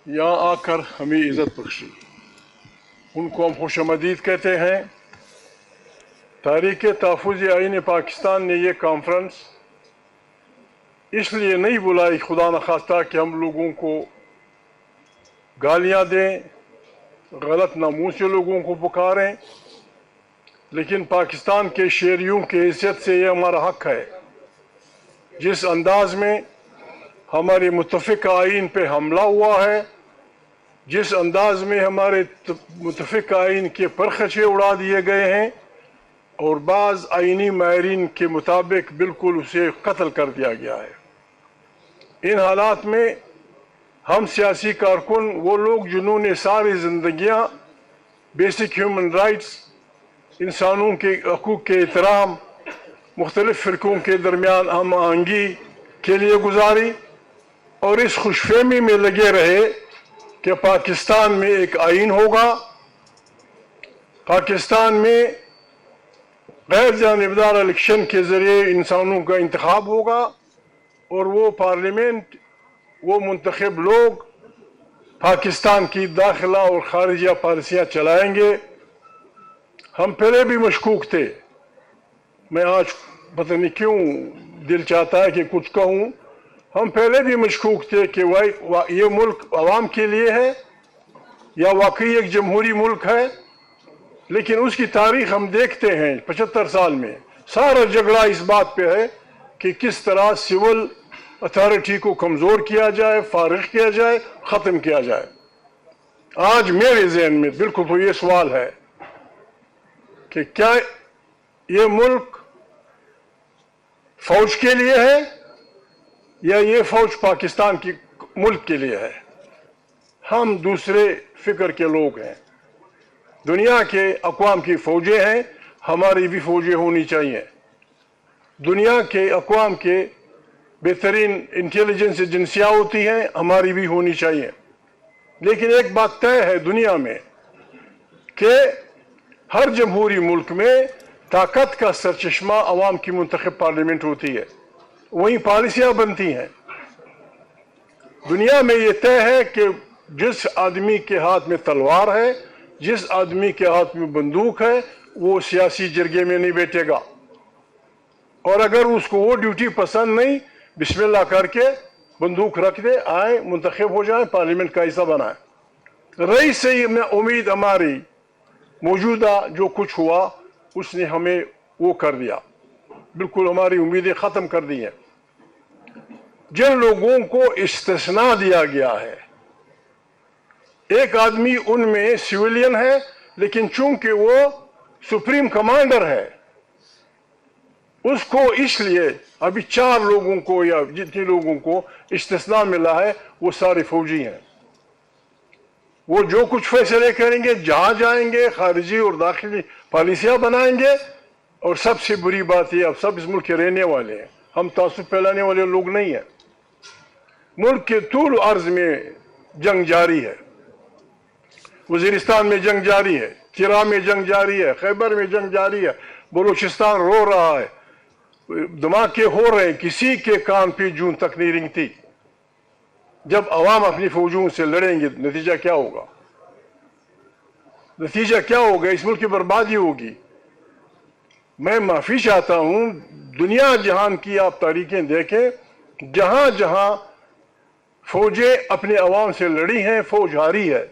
یہاں آ کر ہمیں عزت بخشی، ان کو ہم خوش آمدید کہتے ہیں۔ تحریک تحفظ آئین پاکستان نے یہ کانفرنس اس لیے نہیں بلائی خدا نخواستہ کہ ہم لوگوں کو گالیاں دیں، غلط ناموں سے لوگوں کو پکاریں، لیکن پاکستان کے شہریوں کی حیثیت سے یہ ہمارا حق ہے۔ جس انداز میں ہمارے متفقہ آئین پہ حملہ ہوا ہے، جس انداز میں ہمارے متفقہ آئین کے پرخچے اڑا دیے گئے ہیں اور بعض آئینی ماہرین کے مطابق بالکل اسے قتل کر دیا گیا ہے، ان حالات میں ہم سیاسی کارکن، وہ لوگ جنہوں نے ساری زندگیاں بیسک ہیومن رائٹس، انسانوں کے حقوق کے احترام، مختلف فرقوں کے درمیان ہم آہنگی کے لیے گزاری، اور اس خوش فہمی میں لگے رہے کہ پاکستان میں ایک آئین ہوگا، پاکستان میں غیر جانبدار الیکشن کے ذریعے انسانوں کا انتخاب ہوگا اور وہ پارلیمنٹ، وہ منتخب لوگ پاکستان کی داخلہ اور خارجہ پالیسیاں چلائیں گے۔ ہم پہلے بھی مشکوک تھے، میں آج پتہ نہیں کیوں دل چاہتا ہے کہ کچھ کہوں، ہم پہلے بھی مشکوک تھے کہ یہ ملک عوام کے لیے ہے یا واقعی ایک جمہوری ملک ہے، لیکن اس کی تاریخ ہم دیکھتے ہیں 75 سال میں سارا جھگڑا اس بات پہ ہے کہ کس طرح سول اتھارٹی کو کمزور کیا جائے، فارغ کیا جائے، ختم کیا جائے۔ آج میرے ذہن میں بالکل تو یہ سوال ہے کہ کیا یہ ملک فوج کے لیے ہے یا یہ فوج پاکستان کی ملک کے لیے ہے؟ ہم دوسرے فکر کے لوگ ہیں، دنیا کے اقوام کی فوجیں ہیں، ہماری بھی فوجیں ہونی چاہیے، دنیا کے اقوام کے بہترین انٹیلیجنس ایجنسیاں ہوتی ہیں، ہماری بھی ہونی چاہیے، لیکن ایک بات طے ہے دنیا میں کہ ہر جمہوری ملک میں طاقت کا سرچشمہ عوام کی منتخب پارلیمنٹ ہوتی ہے، وہیں پالیسیاں بنتی ہیں۔ دنیا میں یہ طے ہے کہ جس آدمی کے ہاتھ میں تلوار ہے، جس آدمی کے ہاتھ میں بندوق ہے، وہ سیاسی جرگے میں نہیں بیٹھے گا، اور اگر اس کو وہ ڈیوٹی پسند نہیں، بسم اللہ کر کے بندوق رکھ دے، آئیں منتخب ہو جائیں، پارلیمنٹ کا حصہ بنائیں۔ رئیس سے یہ امید ہماری موجودہ جو کچھ ہوا اس نے ہمیں وہ کر دیا، بالکل ہماری امیدیں ختم کر دی ہیں۔ جن لوگوں کو استثناء دیا گیا ہے، ایک آدمی ان میں سویلین ہے، لیکن چونکہ وہ سپریم کمانڈر ہے، اس کو اس لیے ابھی 4 لوگوں کو یا جتنے لوگوں کو استثناء ملا ہے وہ سارے فوجی ہیں۔ وہ جو کچھ فیصلے کریں گے، جہاں جائیں گے، خارجی اور داخلی پالیسیاں بنائیں گے، اور سب سے بری بات یہ اب سب اس ملک کے رہنے والے ہیں، ہم تعصب پھیلانے والے لوگ نہیں ہیں۔ ملک کے طول و عرض میں جنگ جاری ہے، وزیرستان میں جنگ جاری ہے، چرا میں جنگ جاری ہے، خیبر میں جنگ جاری ہے، بلوچستان رو رہا ہے، دھماکے ہو رہے ہیں، کسی کے کان پہ جون تک نہیں رنگتی۔ جب عوام اپنی فوجوں سے لڑیں گے نتیجہ کیا ہوگا؟ نتیجہ کیا ہوگا؟ اس ملک کی بربادی ہوگی۔ میں معافی چاہتا ہوں، دنیا جہان کی آپ تاریخیں دیکھیں، جہاں جہاں فوجیں اپنے عوام سے لڑی ہیں، فوج ہاری ہے۔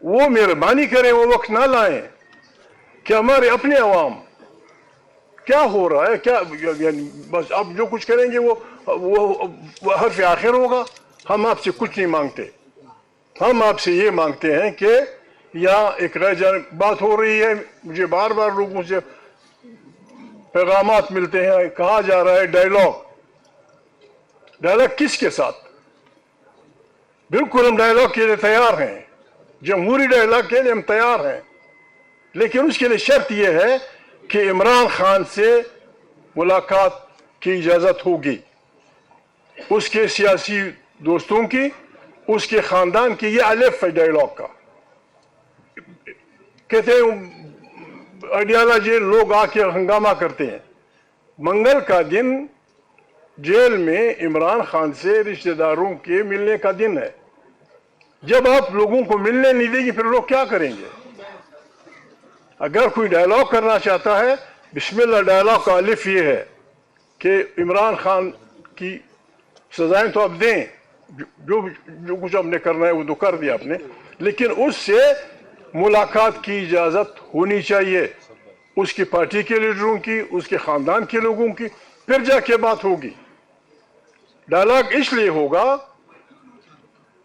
وہ مہربانی کریں، وہ وقت نہ لائیں کہ ہمارے اپنے عوام کیا ہو رہا ہے، کیا یعنی بس آپ جو کچھ کریں گے وہ حرف آخر ہوگا۔ ہم آپ سے کچھ نہیں مانگتے، ہم آپ سے یہ مانگتے ہیں کہ یہاں ایک بات ہو رہی ہے، مجھے بار بار لوگوں سے پیغامات ملتے ہیں، کہا جا رہا ہے ڈائیلاگ کس کے ساتھ؟ بالکل ہم ڈائیلاگ کے لیے تیار ہیں، جمہوری ڈائیلاگ کے لیے ہم تیار ہیں، لیکن اس کے لیے شرط یہ ہے کہ عمران خان سے ملاقات کی اجازت ہوگی، اس کے سیاسی دوستوں کی، اس کے خاندان کی، یہ الف ہے ڈائیلاگ کا۔ کہتے ہیں آئیڈیالوجی لوگ آ کے ہنگامہ کرتے ہیں۔ منگل کا دن جیل میں عمران خان سے رشتہ داروں کے ملنے کا دن ہے، जब आप लोगों को मिलने नहीं देंगे फिर लोग क्या करेंगे? अगर कोई डायलॉग करना चाहता है, बिस्मिल्लाह डायलॉग का अलिफ ये है कि इमरान खान की सजाएं तो अब दें, जो कुछ आपने करना है वो तो कर दिया आपने, लेकिन उससे मुलाकात की इजाज़त होनी चाहिए, उसकी पार्टी के लीडरों की, उसके ख़ानदान के लोगों की, फिर जाके बात होगी। डायलॉग इसलिए होगा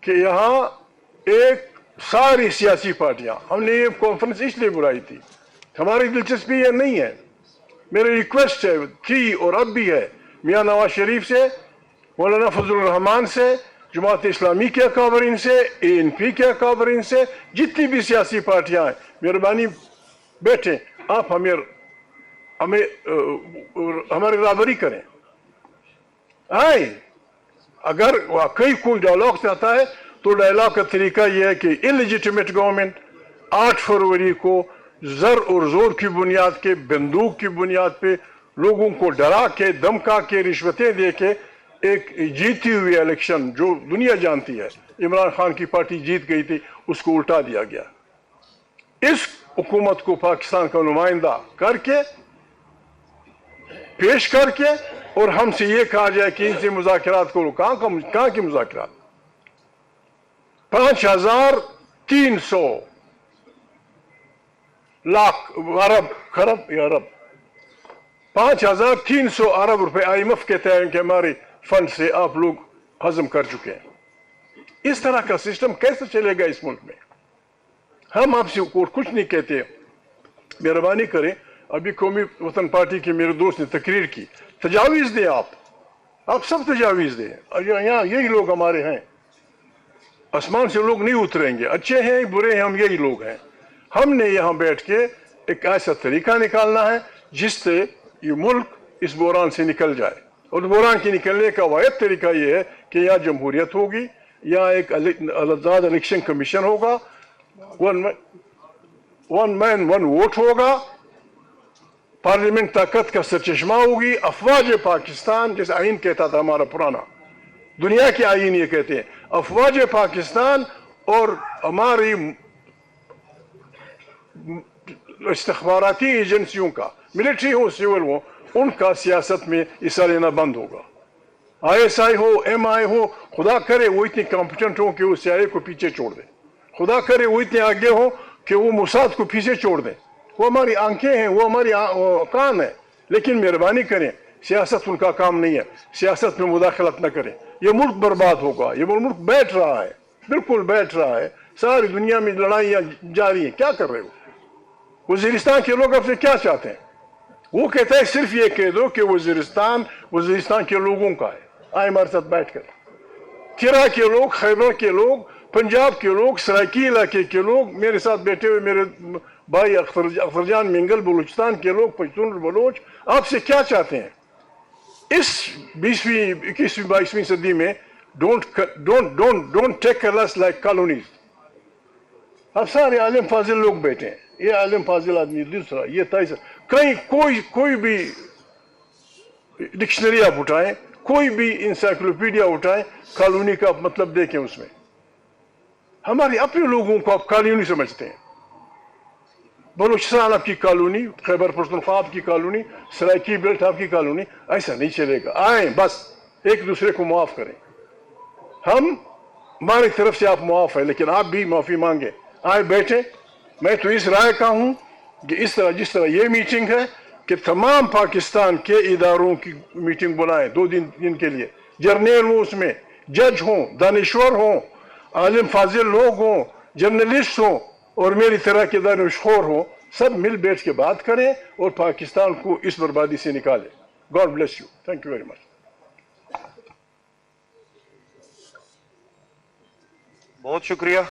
कि यहाँ एक सारी सियासी पार्टियां, हमने ये कॉन्फ्रेंस इसलिए बुलाई थी, हमारी दिलचस्पी ये नहीं है, मेरी रिक्वेस्ट है थी और अब भी है, मियाँ नवाज शरीफ से, मौलाना फजलुर रहमान से, जमात इस्लामी के अकाबरीन से, ANP के अकाबरीन से, जितनी भी सियासी पार्टियां हैं, मेहरबानी बैठे, आप हमारी राबरी करें। आए, अगर वाकई कोई डायलॉग चाहता है तो डायलॉग का तरीका यह है कि इलिजिटिमेट गवर्नमेंट 8 फरवरी को जर और जोर की बुनियाद के, बंदूक की बुनियाद पे लोगों को डरा के, धमका के, रिश्वतें दे के एक जीती हुई इलेक्शन जो दुनिया जानती है इमरान खान की पार्टी जीत गई थी, उसको उल्टा दिया गया। इस हुकूमत को पाकिस्तान का नुमाइंदा करके, पेश करके, और हमसे ये कहा जाए कि इनसे मुज़ाकरात करो। कहाँ की मुज़ाकरात? 5300 लाख अरब 5300 अरब रुपए IMF कहते हैं कि हमारे फंड से आप लोग हजम कर चुके हैं। इस तरह का सिस्टम कैसे चलेगा इस मुल्क में? हम आपसे और कुछ नहीं कहते, मेहरबानी करें। अभी कौमी वतन पार्टी के मेरे दोस्त ने तकरीर की, तजावीज दें, आप सब तजावीज दें। यहाँ यही लोग हमारे हैं, आसमान से लोग नहीं उतरेंगे, अच्छे हैं बुरे हैं, हम यही लोग हैं। हमने यहाँ बैठ के एक ऐसा तरीका निकालना है जिससे ये मुल्क इस बहरान से निकल जाए, और बहरान के निकलने का वाहिद तरीका ये है कि यहाँ जमहूरियत होगी, यहाँ एक आज़ाद इलेक्शन कमीशन होगा, वन मैन वन वोट होगा, पार्लियामेंट ताकत का सरचश्मा होगी, अफवाज पाकिस्तान, जैसे आइन कहता था हमारा पुराना, दुनिया के आइन ये कहते हैं, अफवाज पाकिस्तान और हमारी इस्तखबाराती एजेंसियों का, मिलिट्री हो सिविल हो, उनका सियासत में हिस्सा लेना बंद होगा। ISI हो, MI हो, खुदा करे वो इतने कॉम्पिटेंट हो कि वो CIA को पीछे छोड़ दे, खुदा करे वो इतने आगे हो कि वो मोसाद को पीछे छोड़ दे। वो हमारी आंखें हैं, वो हमारी कान है, लेकिन मेहरबानी करें, सियासत उनका काम नहीं है, सियासत में मुदाखलत न करें। ये मुल्क बर्बाद होगा, ये मुल्क बैठ रहा है, बिल्कुल बैठ रहा है, सारी दुनिया में लड़ाइयाँ जारी हैं। क्या कर रहे हो? वजीरिस्तान के लोग आपसे क्या चाहते हैं? वो कहता है सिर्फ ये कह दो कि वजीरिस्तान के लोगों का है, आए हमारे साथ बैठ कर। किरा के लोग, खैबर के लोग, पंजाब के लोग, सराइकी इलाके के लोग, मेरे साथ बैठे हुए मेरे भाई अख्तरजान मिंगल, बलूचिस्तान के लोग, पश्तून बलोच, आपसे क्या चाहते हैं? इस 20वीं 21वीं 22वीं सदी में don't take us like colonies. अब सारे आलिम फाजिल लोग बैठे हैं, ये आलिम फाजिल आदमी दूसरा, ये तीसरा, कहीं कोई भी डिक्शनरी आप उठाएं, कोई भी इंसाइक्लोपीडिया उठाएं, कॉलोनी का मतलब देखें उसमें। हमारे अपने लोगों को आप कॉलोनी समझते हैं। बलूचिस्तान आपकी कॉलोनी, खैबर पख्तूनख्वा आपकी कॉलोनी, सराइकी बेल्ट आपकी कॉलोनी, ऐसा नहीं चलेगा। आए बस एक दूसरे को माफ करें, हमारी तरफ से आप माफ है, लेकिन आप भी माफी मांगे। आए बैठे, मैं तो इस राय का हूं कि जिस तरह ये मीटिंग है कि तमाम पाकिस्तान के इदारों की मीटिंग बुलाएं 2 दिन के लिए, जर्नल हो उसमें, जज हों, दानिश्वर हों, आलिम फाजिल लोग हों, जर्नलिस्ट हों, और मेरी तरह के दानिशखोर हों, सब मिल बैठ के बात करें और पाकिस्तान को इस बर्बादी से निकालें। God bless you, thank you very much. बहुत शुक्रिया।